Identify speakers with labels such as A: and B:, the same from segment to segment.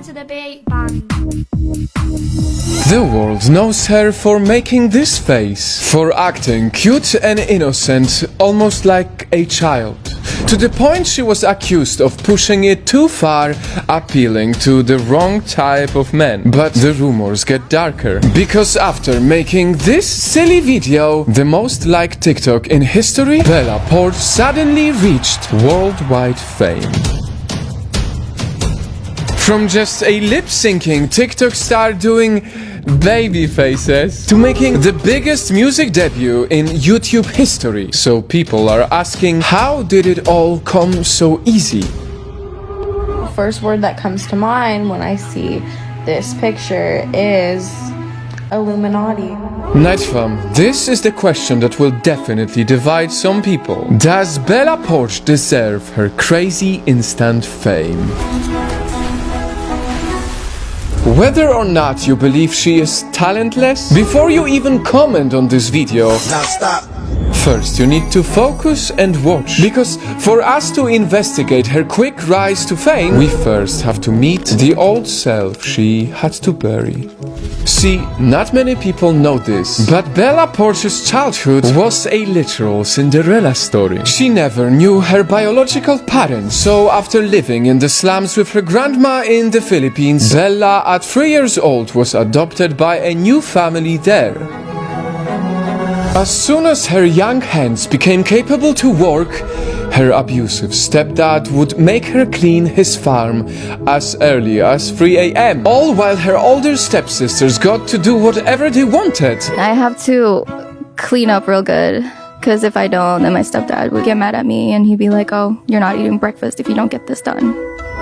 A: to the beat, bang.
B: The world knows her for making this face, for acting cute and innocent, almost like a child. To the point she was accused of pushing it too far, appealing to the wrong type of men. But the rumors get darker, because after making this silly video, the most liked TikTok in history, Bella Poarch suddenly reached worldwide fame. From just a lip-syncing TikTok star doing baby faces to making the biggest music debut in YouTube history. So people are asking, how did it all come so easy?
C: First word that comes to mind when I see this picture is Illuminati.
B: Nightfall, this is the question that will definitely divide some people. Does Bella Poarch deserve her crazy instant fame? Whether or not you believe she is talentless, before you even comment on this video,
D: now stop.
B: First you need to focus and watch, because for us to investigate her quick rise to fame, we first have to meet the old self she had to bury. See, not many people know this, but Bella Poarch's childhood was a literal Cinderella story. She never knew her biological parents, so after living in the slums with her grandma in the Philippines, Bella at 3 years old was adopted by a new family there. As soon as her young hands became capable to work, her abusive stepdad would make her clean his farm as early as 3 a.m. All while her older stepsisters got to do whatever they wanted.
E: I have to clean up real good, because if I don't, then my stepdad would get mad at me and he'd be like, oh, you're not eating breakfast if you don't get this done.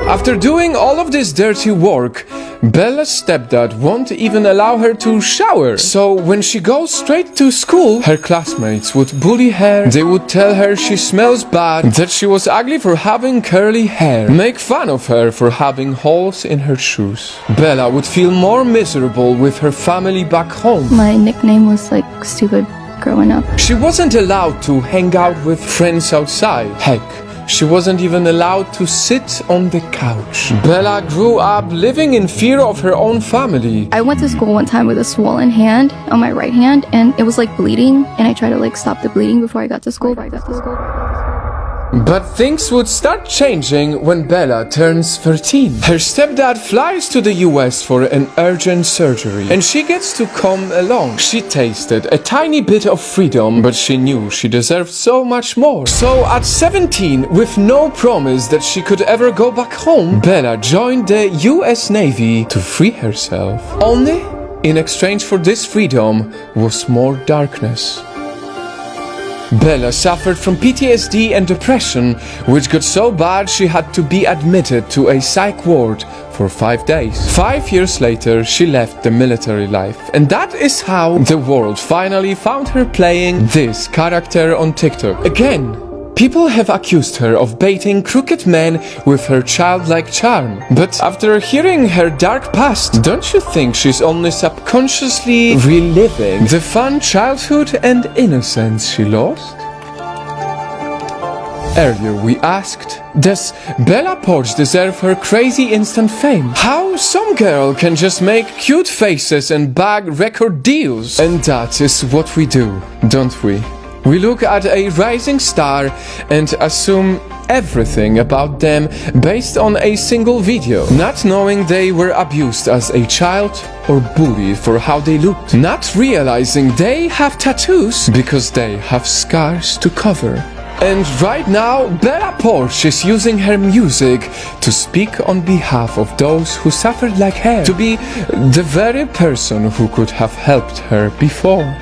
B: After doing all of this dirty work, Bella's stepdad won't even allow her to shower. So when she goes straight to school, her classmates would bully her, they would tell her she smells bad, that she was ugly for having curly hair, make fun of her for having holes in her shoes. Bella would feel more miserable with her family back home.
E: My nickname was like stupid growing up.
B: She wasn't allowed to hang out with friends outside. Heck, she wasn't even allowed to sit on the couch. Bella grew up living in fear of her own family.
E: I went to school one time with a swollen hand on my right hand, and it was like bleeding, and I tried to like stop the bleeding before I got to school.
B: But things would start changing when Bella turns 13. Her stepdad flies to the US for an urgent surgery, and she gets to come along. She tasted a tiny bit of freedom, but she knew she deserved so much more. So at 17, with no promise that she could ever go back home, Bella joined the US Navy to free herself. Only, in exchange for this freedom, was more darkness. Bella suffered from PTSD and depression, which got so bad she had to be admitted to a psych ward for 5 days. 5 years later, she left the military life, and that is how the world finally found her playing this character on TikTok. Again, people have accused her of baiting crooked men with her childlike charm. But after hearing her dark past, don't you think she's only subconsciously reliving the fun childhood and innocence she lost? Earlier we asked, does Bella Poarch deserve her crazy instant fame? How some girl can just make cute faces and bag record deals? And that is what we do, don't we? We look at a rising star and assume everything about them based on a single video, not knowing they were abused as a child or bullied for how they looked, not realizing they have tattoos because they have scars to cover. And right now, Bella Poarch is using her music to speak on behalf of those who suffered like her, to be the very person who could have helped her before.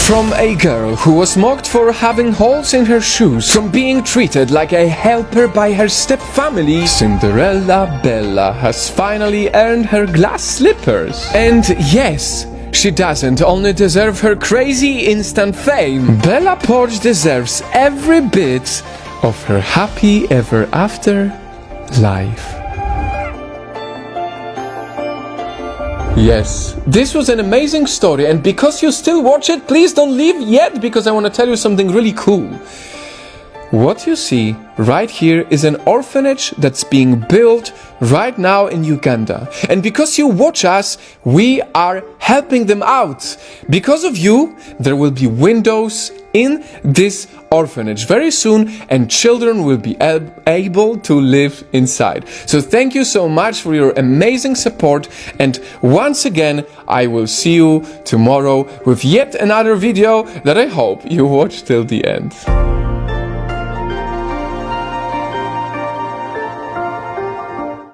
B: From a girl who was mocked for having holes in her shoes, from being treated like a helper by her stepfamily, Cinderella Bella has finally earned her glass slippers. And yes, she doesn't only deserve her crazy instant fame, Bella Poarch deserves every bit of her happy ever after life. Yes, this was an amazing story, and because you still watch it, please don't leave yet, because I want to tell you something really cool. What you see right here is an orphanage that's being built right now in Uganda. And because you watch us, we are helping them out. Because of you, there will be windows in this orphanage very soon, and children will be able to live inside. So thank you so much for your amazing support, and once again, I will see you tomorrow with yet another video that I hope you watch till the end.